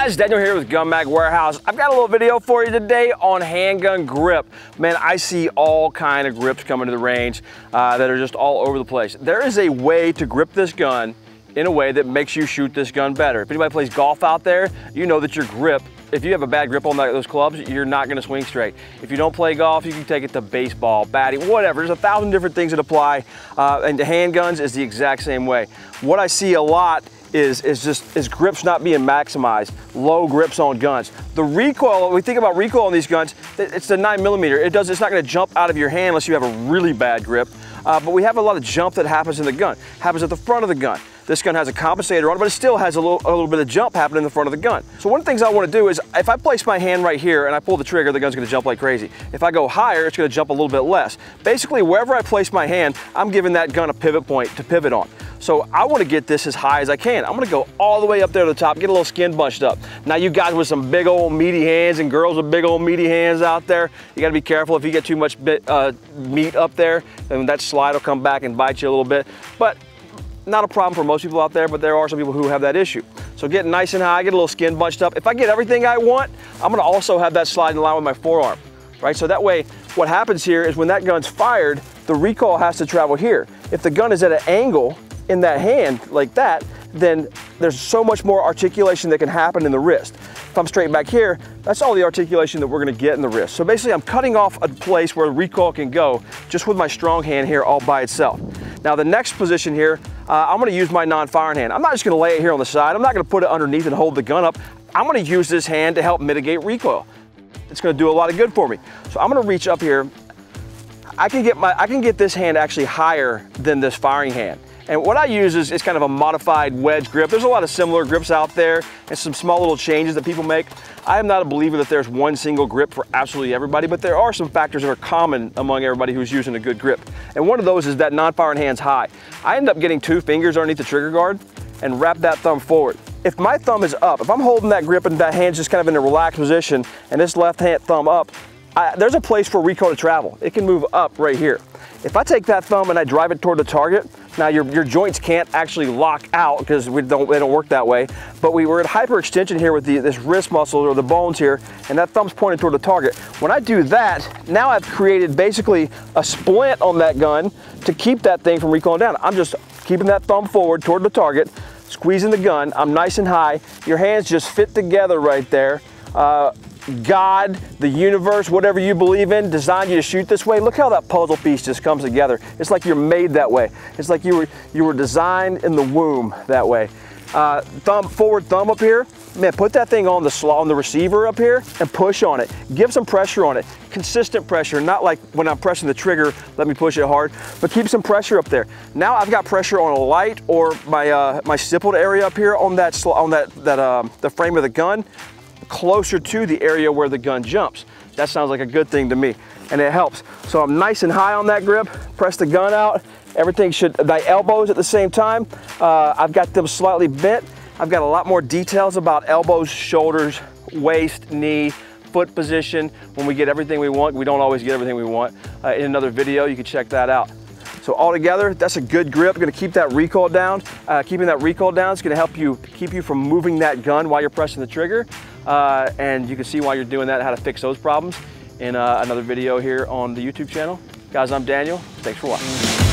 guys, Daniel here with Gun Mag Warehouse. I've got a little video for you today on handgun grip. Man, I see all kind of grips coming to the range that are just all over the place. There is a way to grip this gun in a way that makes you shoot this gun better. If anybody plays golf out there, you know that your grip, if you have a bad grip on those clubs, you're not gonna swing straight. If you don't play golf, you can take it to baseball, batting, whatever. There's 1,000 different things that apply, and the handguns is the exact same way. What I see a lot is grips not being maximized, low grips on guns. The recoil, when we think about recoil on these guns, it's the 9mm. It's not gonna jump out of your hand unless you have a really bad grip. But we have a lot of jump that happens in the gun, happens at the front of the gun. This gun has a compensator on it, but it still has a little bit of jump happening in the front of the gun. So one of the things I want to do is, if I place my hand right here and I pull the trigger, the gun's going to jump like crazy. If I go higher, it's going to jump a little bit less. Basically, wherever I place my hand, I'm giving that gun a pivot point to pivot on. So I want to get this as high as I can. I'm going to go all the way up there to the top, get a little skin bunched up. Now you guys with some big old meaty hands and girls with big old meaty hands out there, you got to be careful. If you get too much meat up there, then that slide will come back and bite you a little bit. But not a problem for most people out there, but there are some people who have that issue. So get nice and high, get a little skin bunched up. If I get everything I want, I'm gonna also have that slide in line with my forearm, right? So that way, what happens here is when that gun's fired, the recoil has to travel here. If the gun is at an angle in that hand like that, then there's so much more articulation that can happen in the wrist. If I'm straight back here, that's all the articulation that we're gonna get in the wrist. So basically I'm cutting off a place where the recoil can go just with my strong hand here all by itself. Now the next position here, I'm gonna use my non-firing hand. I'm not just gonna lay it here on the side. I'm not gonna put it underneath and hold the gun up. I'm gonna use this hand to help mitigate recoil. It's gonna do a lot of good for me. So I'm gonna reach up here. I can get this hand actually higher than this firing hand. And what I use is kind of a modified wedge grip. There's a lot of similar grips out there and some small little changes that people make. I am not a believer that there's one single grip for absolutely everybody, but there are some factors that are common among everybody who's using a good grip. And one of those is that non-firing hand's high. I end up getting 2 fingers underneath the trigger guard and wrap that thumb forward. If my thumb is up, if I'm holding that grip and that hand's just kind of in a relaxed position and this left hand thumb up, there's a place for recoil to travel. It can move up right here. If I take that thumb and I drive it toward the target, now your joints can't actually lock out because they don't work that way, but we're at hyperextension here with this wrist muscle or the bones here, and that thumb's pointing toward the target. When I do that, now I've created basically a splint on that gun to keep that thing from recoiling down. I'm just keeping that thumb forward toward the target, squeezing the gun, I'm nice and high. Your hands just fit together right there. God, the universe, whatever you believe in, designed you to shoot this way. Look how that puzzle piece just comes together. It's like you're made that way. It's like you were designed in the womb that way. Forward thumb up here. Man, put that thing on the receiver up here and push on it. Give some pressure on it. Consistent pressure, not like when I'm pressing the trigger, let me push it hard, but keep some pressure up there. Now I've got pressure on a light or my stippled area up here on the frame of the gun, closer to the area where the gun jumps. That sounds like a good thing to me, and it helps. So I'm nice and high on that grip, press the gun out, everything my elbows at the same time, I've got them slightly bent. I've got a lot more details about elbows, shoulders, waist, knee, foot position. When we get everything we want, we don't always get everything we want. In another video, you can check that out. So altogether, that's a good grip. Gonna keep that recoil down. Keeping that recoil down is gonna help you keep you from moving that gun while you're pressing the trigger. And you can see why you're doing that, how to fix those problems in another video here on the YouTube channel. Guys, I'm Daniel. Thanks for watching.